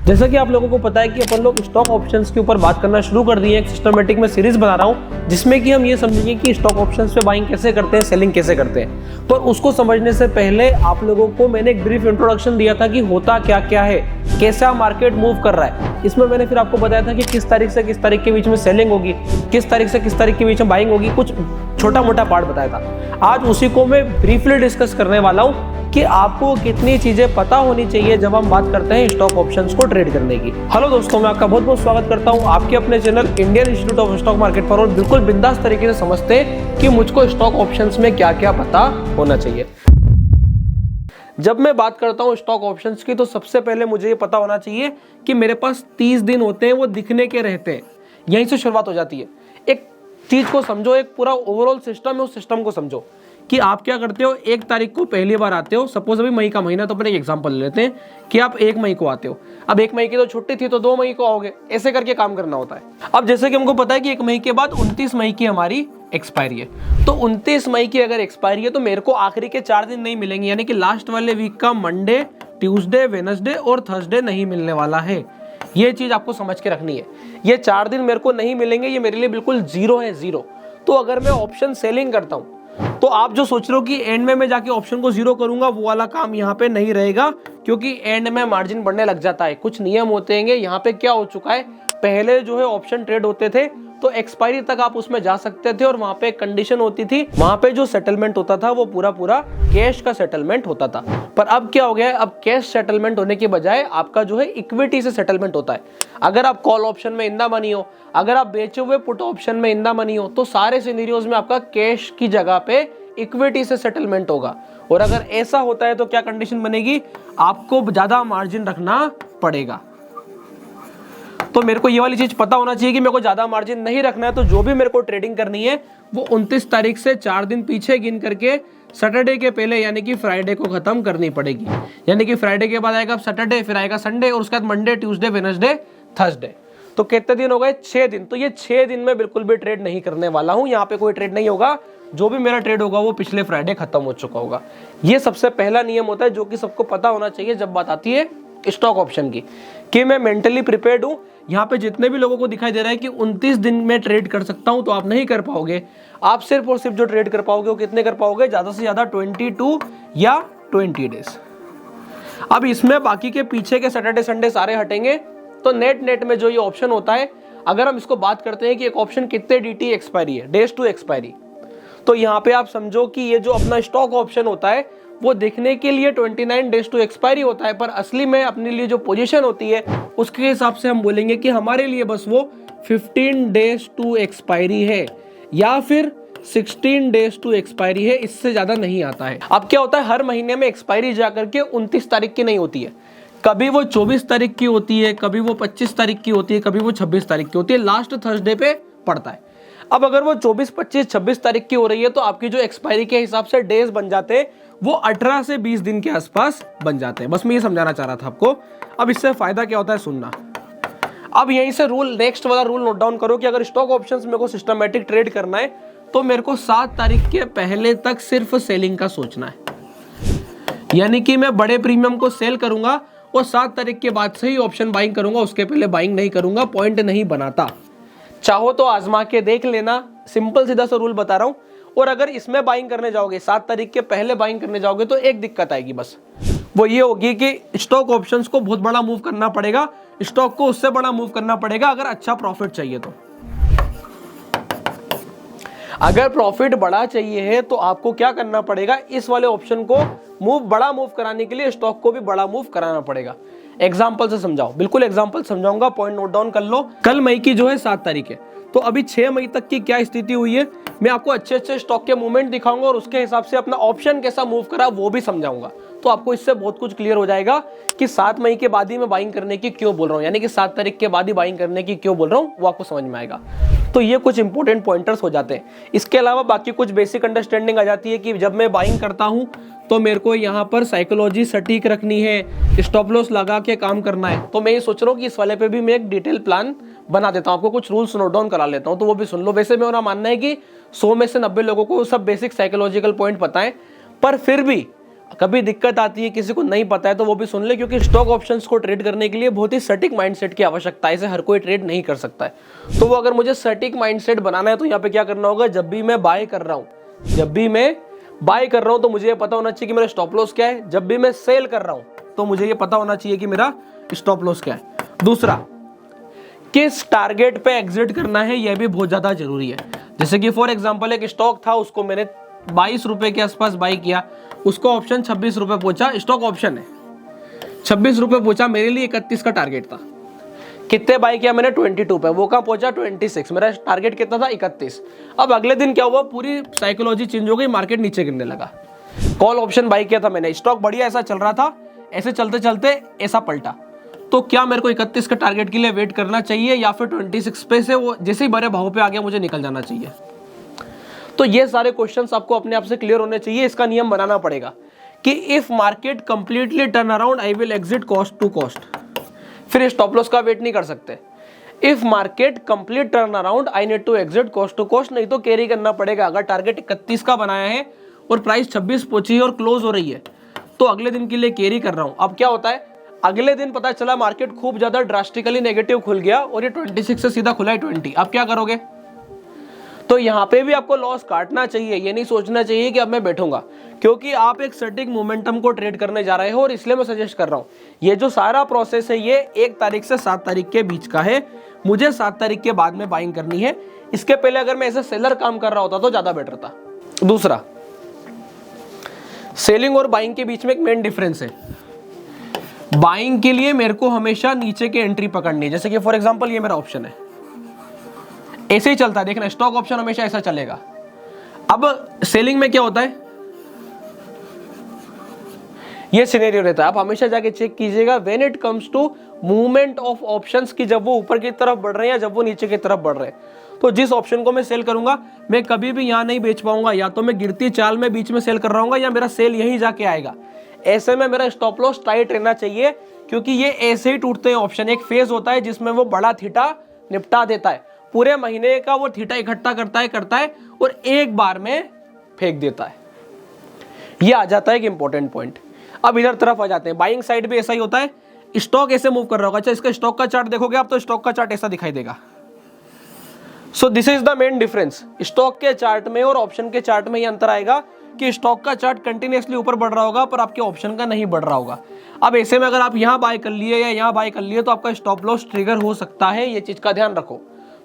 जैसा कि आप लोगों को पता है कि अपन लोग स्टॉक ऑप्शंस के ऊपर बात करना शुरू कर दिए हैं। एक सिस्टमेटिक में सीरीज बना रहा हूं जिसमें कि हम ये समझेंगे कि स्टॉक ऑप्शंस पे बाइंग कैसे करते हैं, सेलिंग कैसे करते हैं। पर उसको समझने से पहले आप लोगों को मैंने एक ब्रीफ इंट्रोडक्शन दिया था कि होता क्या क्या है, कैसा मार्केट मूव कर रहा है। इसमें मैंने फिर आपको बताया था कि किस तारीख से किस तारीख के बीच में सेलिंग होगी, किस तारीख से किस तारीख के बीच में बाइंग होगी, कुछ छोटा मोटा पार्ट बताया था। आज उसी को मैं ब्रीफली डिस्कस करने वाला हूं कि आपको कितनी चीजें पता होनी चाहिए जब हम बात करते हैं स्टॉक ऑप्शंस को ट्रेड करने की। हेलो दोस्तों, मैं आपका बहुत बहुत स्वागत करता हूं आपके अपने channel Indian institute of stock market पर। और बिल्कुल बिंदास तरीके से समझते हैं कि मुझको स्टॉक ऑप्शंस में क्या क्या पता होना चाहिए। जब मैं बात करता हूं स्टॉक ऑप्शंस की तो सबसे पहले मुझे ये पता होना चाहिए कि मेरे पास 30 दिन होते हैं, वो दिखने के रहते हैं। यहीं से शुरुआत हो जाती है। एक चीज को समझो, एक पूरा ओवरऑल सिस्टम है, उस सिस्टम को समझो कि आप क्या करते हो। 1 तारीख को पहली बार आते हो, सपोज अभी मई का महीना, तो अपन एक एग्जांपल ले लेते हैं कि आप 1 मई को आते हो। अब 1 मई की तो छुट्टी थी तो 2 मई को आओगे, ऐसे करके काम करना होता है। अब जैसे कि हमको पता है कि 1 मई के बाद 29 मई की हमारी एक्सपायरी है, तो 29 मई की अगर एक्सपायरी है तो मेरे को आखिरी के 4 दिन नहीं मिलेंगे, यानी कि लास्ट वाले वीक का मंडे, ट्यूसडे, वेडनेसडे और थर्सडे नहीं मिलने वाला है। ये चीज आपको समझ के रखनी है। ये 4 दिन मेरे को नहीं मिलेंगे, ये मेरे लिए बिल्कुल जीरो है, जीरो। तो अगर मैं ऑप्शन सेलिंग करता हूं तो आप जो सोच रहे हो कि एंड में मैं जाके ऑप्शन को जीरो करूंगा, वो वाला काम यहाँ पे नहीं रहेगा, क्योंकि एंड में मार्जिन बढ़ने लग जाता है। कुछ नियम होते हैं। यहाँ पे क्या हो चुका है, पहले जो है ऑप्शन ट्रेड होते थे तो एक्सपायरी तक आप उसमें जा सकते थे और वहां पे कंडीशन होती थी, वहां पे जो सेटलमेंट होता था वो पूरा पूरा कैश का सेटलमेंट होता था। पर अब क्या हो गया है, अब कैश सेटलमेंट होने के बजाय आपका जो है इक्विटी से सेटलमेंट होता है। अगर आप कॉल ऑप्शन में इन द मनी हो, अगर आप बेचे हुए पुट ऑप्शन में इन द मनी हो, तो सारे सिनेरियोज में आपका कैश की जगह पे इक्विटी से सेटलमेंट होगा। और अगर ऐसा होता है तो क्या कंडीशन बनेगी, आपको ज्यादा मार्जिन रखना पड़ेगा। तो मेरे को ये वाली चीज पता होना चाहिए कि मेरे को ज्यादा मार्जिन नहीं रखना है। तो जो भी मेरे को ट्रेडिंग करनी है वो 29 तारीख से 4 दिन पीछे गिन करके सैटरडे के पहले यानी कि फ्राइडे को खत्म करनी पड़ेगी। यानी कि फ्राइडे के बाद आएगा सैटरडे, फिर आएगा संडे और उसके बाद मंडे, ट्यूसडे, वेडनेसडे, थर्सडे। तो कितने दिन हो गए, 6 दिन। तो ये 6 दिन में बिल्कुल भी ट्रेड नहीं करने वाला हूं। यहाँ पे कोई ट्रेड नहीं होगा। जो भी मेरा ट्रेड होगा वो पिछले फ्राइडे खत्म हो चुका होगा। ये सबसे पहला नियम होता है जो कि सबको पता होना चाहिए जब बात आती है स्टॉक ऑप्शन की, कि मैं मेंटली प्रिपेयर्ड हूं। यहाँ पे जितने भी लोगों को दिखाई दे रहा है कि 29 दिन में ट्रेड कर सकता हूं, तो आप नहीं कर पाओगे। आप सिर्फ और सिर्फ जो ट्रेड कर पाओगे वो कितने कर पाओगे, ज्यादा से ज्यादा 22 या 20 डेज। अब इसमें बाकी के पीछे के सैटरडे संडे सारे हटेंगे। तो नेट में जो ये ऑप्शन होता है, अगर हम इसको बात करते हैं कि एक ऑप्शन कितने DT एक्सपायरी है, डेज टू एक्सपायरी, तो यहाँ पे आप समझो कि ये जो अपना स्टॉक ऑप्शन होता है वो देखने के लिए 29 डेज टू एक्सपायरी होता है, पर असली में अपने लिए जो पोजीशन होती है उसके हिसाब से हम बोलेंगे कि हमारे लिए बस वो 15 डेज टू एक्सपायरी है या फिर 16 डेज टू एक्सपायरी है, इससे ज्यादा नहीं आता है। अब क्या होता है, हर महीने में एक्सपायरी जाकर के 29 तारीख की नहीं होती है, कभी वो 24 तारीख की होती है, कभी वो 25 तारीख की होती है, कभी वो 26 तारीख की होती है, लास्ट थर्सडे पे पड़ता है। अब अगर वो 24, 25, 26 तारीख की हो रही है तो आपकी जो एक्सपायरी के हिसाब से डेज बन जाते हैं वो 18 से 20 दिन के आसपास बन जाते हैं। बस मैं ये समझाना चाह रहा था आपको। अब इससे फायदा क्या होता है, सुनना। अब यहीं से रूल, नेक्स्ट वाला रूल नोट डाउन करो कि अगर स्टॉक ऑप्शंस मेरे को सिस्टमैटिक ट्रेड करना है तो मेरे को 7 तारीख के पहले तक सिर्फ सेलिंग का सोचना है। यानी कि मैं बड़े प्रीमियम को सेल करूंगा और 7 तारीख के बाद से ही ऑप्शन बाइंग करूंगा, उसके पहले बाइंग नहीं करूंगा। पॉइंट नहीं बनाता, चाहो तो आजमा के देख लेना। सिंपल सीधा सा रूल बता रहा हूं। और अगर इसमें बाइंग करने जाओगे, 7 तारीख के पहले बाइंग करने जाओगे, तो एक दिक्कत आएगी, बस वो ये होगी कि स्टॉक ऑप्शंस को बहुत बड़ा मूव करना पड़ेगा, स्टॉक को उससे बड़ा मूव करना पड़ेगा अगर अच्छा प्रॉफिट चाहिए तो। अगर प्रॉफिट बड़ा चाहिए है तो आपको क्या करना पड़ेगा, इस वाले ऑप्शन को बड़ा मूव कराने के लिए स्टॉक को भी बड़ा मूव कराना पड़ेगा। एग्जाम्पल से समझाओ, बिल्कुल एग्जाम्पल समझाऊंगा, पॉइंट नोट डाउन कर लो। कल मई की जो है 7 तारीख है, तो अभी 6 मई तक की क्या स्थिति हुई है, मैं आपको अच्छे अच्छे स्टॉक के मूवमेंट दिखाऊंगा और उसके हिसाब से अपना ऑप्शन कैसा मूव करा वो भी समझाऊंगा। तो आपको इससे बहुत कुछ क्लियर हो जाएगा कि 7 मई के बाद ही मैं बाइंग करने की क्यों बोल रहा हूँ, यानी कि 7 तारीख के बाद ही बाइंग करने की क्यों बोल रहा हूँ, वो आपको समझ में आएगा। तो ये कुछ इंपॉर्टेंट पॉइंटर्स हो जाते हैं। इसके अलावा बाकी कुछ बेसिक अंडरस्टैंडिंग आ जाती है कि जब मैं बाइंग करता हूँ तो मेरे को यहाँ पर साइकोलॉजी सटीक रखनी है, स्टॉप लॉस लगा के काम करना है। तो मैं ये सोच रहा हूँ कि इस वाले पे भी मैं एक डिटेल प्लान बना देता हूँ, आपको कुछ रूल्स नोट डाउन करा लेता हूँ, तो वो भी सुन लो। वैसे मेरा मानना है कि 100 में से 90 लोगों को सब बेसिक साइकोलॉजिकल पॉइंट पता है, पर फिर भी कभी दिक्कत आती है, किसी को नहीं पता है तो वो भी सुन ले, क्योंकि स्टॉक ऑप्शंस को ट्रेड करने के लिए बहुत ही सटीक माइंडसेट की आवश्यकता है, इसे हर कोई ट्रेड नहीं कर सकता है। तो वो अगर मुझे सटीक माइंडसेट बनाना है तो यहाँ पे क्या करना होगा, जब भी मैं बाय कर रहा हूँ तो मुझे ये पता होना चाहिए कि मेरा स्टॉप लॉस क्या है। जब भी मैं सेल कर रहा हूँ तो मुझे ये पता होना चाहिए कि मेरा स्टॉप लॉस क्या है। दूसरा, किस टारगेट पे एग्जिट करना है, यह भी बहुत ज्यादा जरूरी है। जैसे कि फॉर एग्जांपल एक स्टॉक था, उसको मैंने 22 रुपए के आसपास बाई किया, उसको ऑप्शन 26 रुपए पहुंचा, स्टॉक ऑप्शन है, 26 रुपए पहुंचा, मेरे लिए 31 का टारगेट था। कितने बाई किया मैंने, 22 पे, वो कहाँ पहुंचा 26, मेरा टारगेट कितना था 31। अब अगले दिन क्या हुआ, पूरी साइकोलॉजी चेंज हो गई, मार्केट नीचे गिरने लगा। कॉल ऑप्शन बाई किया था मैंने, स्टॉक बढ़िया ऐसा चल रहा था, ऐसे चलते चलते ऐसा पलटा, तो क्या मेरे को 31 के टारगेट के लिए वेट करना चाहिए या फिर 26 पे से वो जैसे ही बड़े भाव पे आ गया मुझे निकल जाना चाहिए। तो ये सारे क्वेश्चंस आपको अपने आप से क्लियर होने चाहिए। इसका नियम बनाना पड़ेगा कि if market completely turn around I will exit cost to cost, फिर स्टॉप लॉस का वेट नहीं कर सकते। If market complete turn around I need to exit cost to cost, नहीं तो कैरी करना पड़ेगा। अगर टारगेट 31 का बनाया है और प्राइस 26 पहुंची है और क्लोज हो रही है तो अगले दिन के लिए कैरी कर रहा हूं। अब क्या होता है, अगले दिन पता चला मार्केट खूब ज्यादा ड्रास्टिकली नेगेटिव खुल गया और ये 26 से सीधा खुला है 20, अब क्या करोगे। तो यहाँ पे भी आपको लॉस काटना चाहिए, ये नहीं सोचना चाहिए कि अब मैं बैठूंगा, क्योंकि आप एक सटीक मोमेंटम को ट्रेड करने जा रहे हो। और इसलिए मैं सजेस्ट कर रहा हूँ, ये जो सारा प्रोसेस है ये 1 तारीख से 7 तारीख के बीच का है, मुझे 7 तारीख के बाद में बाइंग करनी है। इसके पहले अगर मैं ऐसे सेलर काम कर रहा होता तो ज्यादा बेटर था। दूसरा, सेलिंग और बाइंग के बीच में एक मेन डिफरेंस है। बाइंग के लिए मेरे को हमेशा नीचे की एंट्री पकड़नी है, जैसे कि फॉर एग्जांपल ये मेरा ऑप्शन है, ऐसे ही चलता है, देखना स्टॉक ऑप्शन हमेशा ऐसा चलेगा। अब सेलिंग में क्या होता है, ये सिनेरियो रहता है, आप हमेशा जाके चेक कीजिएगा when it comes to movement of options की, जब वो ऊपर की तरफ बढ़ रहे हैं या जब वो नीचे की तरफ बढ़ रहे हैं। तो जिस ऑप्शन को मैं सेल करूंगा मैं कभी भी यहां नहीं बेच पाऊंगा, या तो मैं गिरती चाल में बीच में सेल कर रहा हूँ या मेरा सेल यहीं जाके आएगा। ऐसे में मेरा स्टॉप लॉस टाइट रहना चाहिए, क्योंकि ये ऐसे ही टूटते हैं ऑप्शन। एक फेज होता है जिसमें वो बड़ा थीटा निपटा देता है, पूरे महीने का वो थीटा इकट्ठा करता है और एक बार में फेंक देता है। ये आ जाता है एक इंपॉर्टेंट पॉइंट। अब इधर तरफ आ जाते हैं, बाइंग साइड भी ऐसा ही होता है, स्टॉक ऐसे मूव कर रहा होगा। अच्छा, इसका स्टॉक का चार्ट देखोगे आप तो स्टॉक का चार्ट ऐसा दिखाई देगा। सो this is the main difference, stock के चार्ट में और ऑप्शन के चार्ट में ये अंतर आएगा कि स्टॉक का चार्ट कंटिन्यूअसली ऊपर बढ़ रहा होगा पर आपके ऑप्शन का नहीं बढ़ रहा होगा। अब ऐसे में अगर आप यहां बाय कर लिए या यहां बाय कर लिए तो आपका स्टॉप लॉस ट्रिगर हो सकता है, ये चीज का ध्यान रखो।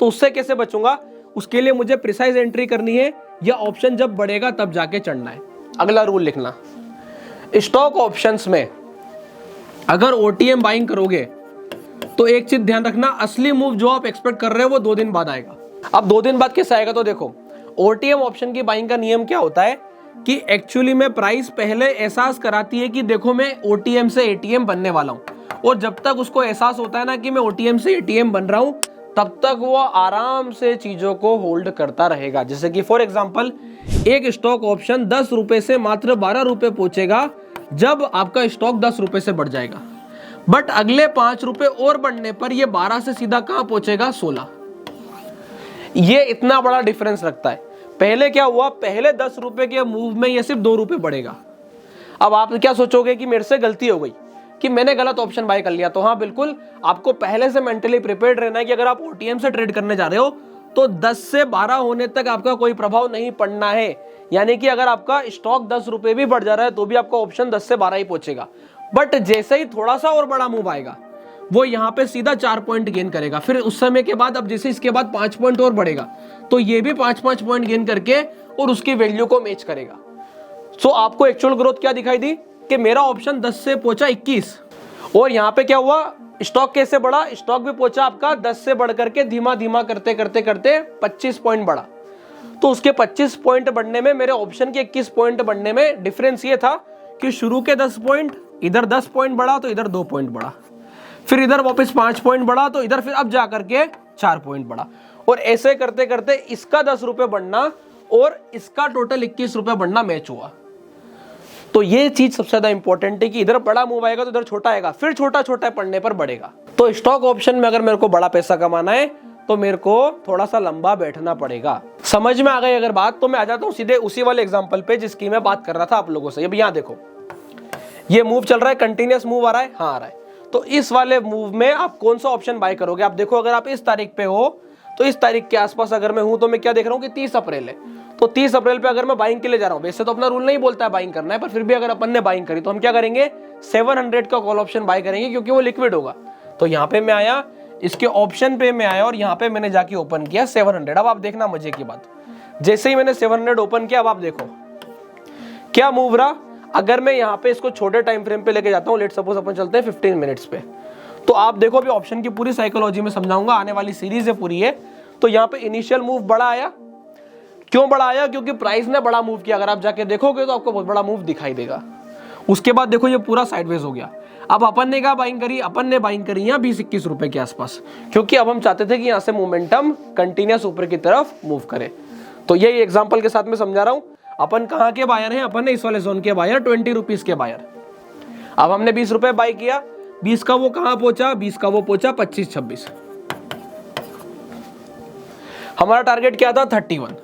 तो उससे कैसे बचूंगा, उसके लिए मुझे प्रिसाइज एंट्री करनी है, या ऑप्शन जब बढ़ेगा तब जाके चढ़ना है। अगला रूल लिखना, स्टॉक ऑप्शंस में अगर ओटीएम बाइंग करोगे तो एक चीज ध्यान रखना, असली मूव जो आप एक्सपेक्ट कर रहे हो वो 2 दिन बाद आएगा। अब 2 दिन बाद कैसे आएगा, तो देखो ओटीएम ऑप्शन की बाइंग का नियम क्या होता है कि एक्चुअली में प्राइस पहले एहसास कराती है कि देखो मैं ओटीएम से एटीएम बनने वाला हूं, और जब तक उसको एहसास होता है ना कि मैं ओटीएम से एटीएम बन रहा हूं तब तक वो आराम से चीजों को होल्ड करता रहेगा। जैसे कि फॉर एग्जांपल एक स्टॉक ऑप्शन 10 रुपए से मात्र 12 रुपए पहुंचेगा जब आपका स्टॉक 10 रुपए से बढ़ जाएगा, बट अगले 5 रुपए और बढ़ने पर ये 12 से सीधा कहां पहुंचेगा, 16। ये इतना बड़ा डिफरेंस रखता है। पहले क्या हुआ, पहले 10 रुपए के मूव में ये सिर्फ 2 रुपए बढ़ेगा। अब आप क्या सोचोगे कि मेरे से गलती हो गई कि मैंने गलत ऑप्शन बाय कर लिया, तो हाँ बिल्कुल आपको पहले से मेंटली प्रिपेयर्ड रहना है कि अगर आप ओटीएम से ट्रेड करने जा रहे हो तो 10 से 12 होने तक आपका कोई प्रभाव नहीं पड़ना है। यानी कि अगर आपका स्टॉक 10 रुपए भी बढ़ जा रहा है तो भी आपका ऑप्शन 10 से 12 ही पहुंचेगा, बट जैसे ही थोड़ा सा और बड़ा मूव आएगा वो यहाँ पे सीधा 4 पॉइंट गेन करेगा। फिर उस समय के बाद अब जैसे इसके बाद 5 पॉइंट और बढ़ेगा तो ये भी 5-5 पॉइंट गेन करके और उसकी वैल्यू को मैच करेगा। सो आपको एक्चुअल ग्रोथ क्या दिखाई दी कि मेरा ऑप्शन 10 से पहुंचा 21, और यहाँ पे क्या हुआ, स्टॉक कैसे बढ़ा, स्टॉक भी पहुंचा आपका 10 से बढ़ करके धीमा धीमा करते करते करते 25 पॉइंट बढ़ा। तो उसके 25 पॉइंट बढ़ने में मेरे ऑप्शन के 21 पॉइंट बढ़ने में डिफरेंस ये था कि शुरू के 10 पॉइंट, इधर 10 पॉइंट बढ़ा तो इधर 2 पॉइंट बढ़ा, फिर इधर वापस 5 पॉइंट बढ़ा तो इधर फिर अब जाकर के 4 पॉइंट बढ़ा, और ऐसे करते करते इसका 10 रुपए बढ़ना और इसका टोटल 21 रुपए बढ़ना मैच हुआ। तो ये चीज सबसे ज्यादा इंपॉर्टेंट है कि इधर बड़ा मूव आएगा तो इधर छोटा आएगा, फिर छोटा छोटा पढ़ने पर बढ़ेगा। तो स्टॉक ऑप्शन में अगर मेरे को बड़ा पैसा कमाना है तो मेरे को थोड़ा सा लंबा बैठना पड़ेगा। समझ में आ गई अगर बात, तो मैं आ जाता हूँ सीधे उसी वाले एग्जांपल पे जिसकी मैं बात कर रहा था आप लोगों से। अब यहाँ देखो, ये मूव चल रहा है, कंटिन्यूस मूव आ रहा है, हाँ आ रहा है। तो इस वाले मूव में आप कौन सा ऑप्शन बाय करोगे? आप देखो, अगर आप इस तारीख पे हो तो इस तारीख के आसपास अगर मैं हूं तो मैं क्या देख रहा हूं कि 30 अप्रैल है। तो 30 अप्रैल पे अगर मैं बाइंग के लिए जा रहा हूं, वैसे तो अपना रूल नहीं बोलता है बाइंग करना है, पर फिर भी अगर अपन ने बाइंग करी तो हम क्या करेंगे, 700 का कॉल ऑप्शन बाय करेंगे, क्योंकि वो लिक्विड होगा। तो यहाँ पे मैं आया, इसके ऑप्शन पे मैं आया और यहाँ पे मैंने जाके ओपन किया 700। अब आप देखना मजे की बात, जैसे ही मैंने 700 ओपन किया, अब आप देखो क्या मूव रहा। अगर मैं यहाँ पे इसको छोटे टाइम फ्रेम पे लेके जाता हूँ, लेट सपोज अपन चलते हैं 15 मिनट्स पे, तो आप देखो अभी ऑप्शन की पूरी साइकोलॉजी में समझाऊंगा, आने वाली सीरीज है पूरी है। तो यहाँ पे इनिशियल मूव बड़ा आया, क्यों बड़ा आया? क्योंकि प्राइस ने बड़ा मूव किया। अगर आप जाके देखोगे तो आपको बहुत बड़ा मूव दिखाई देगा। उसके बाद देखो ये पूरा साइडवेज हो गया। अब अपन ने क्या बाइंग करी? अपन ने बाइंग करी यहाँ 20-21 रुपए के आसपास, क्योंकि अब हम चाहते थे कि यहाँ से मोमेंटम कंटिन्यूस ऊपर की तरफ मूव करे। तो यही एग्जांपल के साथ में समझा रहा हूँ। अपन कहाँ के बायर हैं? अपन ने इस वाले जोन के बायर, 20 रुपीज के बायर। अब हमने 20 रुपए बाई किया, 20 का वो कहाँ पहुंचा? 20 का वो पहुंचा 25-26। हमारा टारगेट क्या था? 31।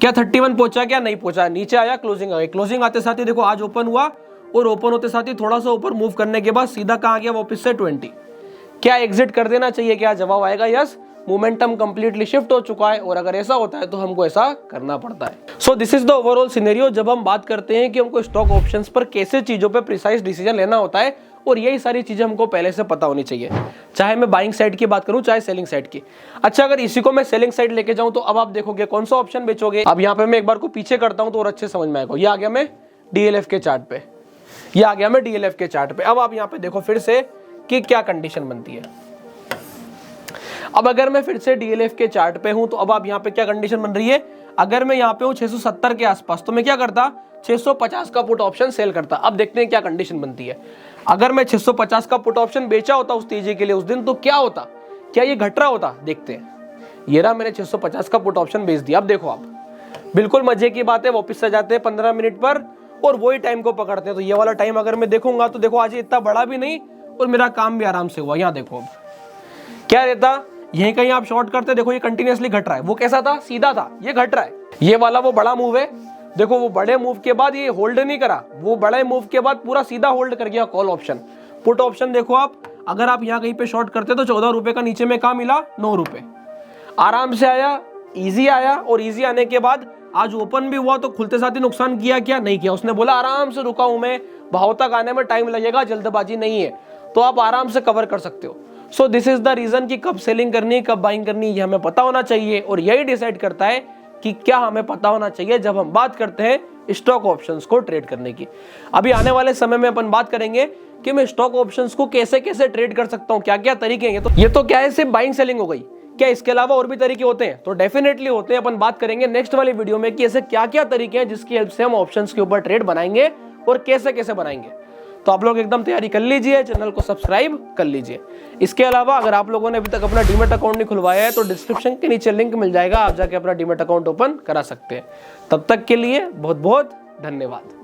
क्या 31 पहुंचा? क्या नहीं पहुंचा? नीचे आया, क्लोजिंग आ गई। क्लोजिंग आते साथ ही देखो आज ओपन हुआ, और ओपन होते साथ ही थोड़ा सा ऊपर मूव करने के बाद सीधा कहाँ गया? वापस से 20। क्या एग्जिट कर देना चाहिए? क्या जवाब आएगा यस। मोमेंटम कंप्लीटली शिफ्ट हो चुका है, और अगर ऐसा होता है तो हमको ऐसा करना पड़ता है। सो this is the overall scenario जब हम बात करते हैं कि हमको स्टॉक ऑप्शंस पर कैसे चीजों पे प्रिसाइज डिसीजन लेना होता है, और यही सारी चीजें हमको पहले से पता होनी चाहिए, चाहे मैं बाइंग साइड की बात करूं चाहे सेलिंग साइड की। अच्छा, अगर इसी को मैं सेलिंग साइड लेके जाऊं तो अब आप देखोगे कौन सा ऑप्शन बेचोगे। अब यहाँ पे मैं एक बार को पीछे करता हूं तो और अच्छे समझ में आएगा। ये आ गया मैं डीएलएफ के चार्ट पे, ये आ गया मैं डीएलएफ के चार्ट पे। अब आप यहाँ पे देखो फिर से कि क्या कंडीशन बनती है। अब अगर मैं फिर से डीएलएफ के चार्ट पे हूं तो अब आप यहाँ पे क्या कंडीशन बन रही है। अगर मैं यहाँ पे हूं 670 के आसपास, तो मैं क्या करता? 650 का पुट ऑप्शन सेल करता। अब देखते हैं क्या कंडीशन बनती है। अगर मैं 650 का पुट ऑप्शन बेचा होता उस तेजी के लिए उस दिन, तो क्या होता? क्या ये घट रहा होता? देखते हैं। ये रहा, मैंने 650 का पुट ऑप्शन बेच दिया। अब देखो आप, बिल्कुल मजे की बात है, वापस से जाते हैं 15 मिनट पर और वही टाइम को पकड़ते हैं। तो ये वाला टाइम अगर मैं देखूंगा तो देखो आज इतना बड़ा भी नहीं और मेरा काम भी आराम से हुआ। यहाँ देखो अब क्या रहता, यहीं कहीं आप शॉर्ट करते, देखो ये कंटिन्यूअसली घट रहा है। वो कैसा था? सीधा था, ये घट रहा है। ये वाला वो बड़ा मूव है, देखो वो बड़े मूव के बाद ये होल्ड नहीं करा, वो बड़े मूव के बाद पूरा सीधा होल्ड कर गया कॉल ऑप्शन। पुट ऑप्शन देखो आप, अगर आप यहाँ कहीं पे शॉर्ट करते तो 14 रुपए का नीचे में कहाँ मिला? 9 रुपए। आराम से आया, इजी आया, और इजी आने के बाद आज ओपन भी हुआ तो खुलते साथ ही नुकसान किया? क्या नहीं किया। उसने बोला आराम से रुका हूं मैं, भाव तक आने में टाइम लगेगा, जल्दबाजी नहीं है, तो आप आराम से कवर कर सकते हो। So this is the reason कि कब सेलिंग करनी है कब बाइंग करनी है, ये हमें पता होना चाहिए, और यही डिसाइड करता है कि क्या हमें पता होना चाहिए जब हम बात करते हैं स्टॉक ऑप्शंस को ट्रेड करने की। अभी आने वाले समय में अपन बात करेंगे कि मैं स्टॉक ऑप्शंस को कैसे कैसे ट्रेड कर सकता हूं, क्या क्या तरीके हैं। ये तो क्या है, सिर्फ बाइंग सेलिंग हो गई, क्या इसके अलावा और भी तरीके होते हैं? तो डेफिनेटली होते हैं। अपन बात करेंगे नेक्स्ट वाली वीडियो में कि ऐसे क्या क्या तरीके हैं जिसकी हेल्प से हम ऑप्शंस के ऊपर ट्रेड बनाएंगे और कैसे कैसे बनाएंगे। तो आप लोग एकदम तैयारी कर लीजिए, चैनल को सब्सक्राइब कर लीजिए। इसके अलावा अगर आप लोगों ने अभी तक अपना डीमैट अकाउंट नहीं खुलवाया है तो डिस्क्रिप्शन के नीचे लिंक मिल जाएगा, आप जाके अपना डीमैट अकाउंट ओपन करा सकते हैं। तब तक के लिए बहुत बहुत धन्यवाद।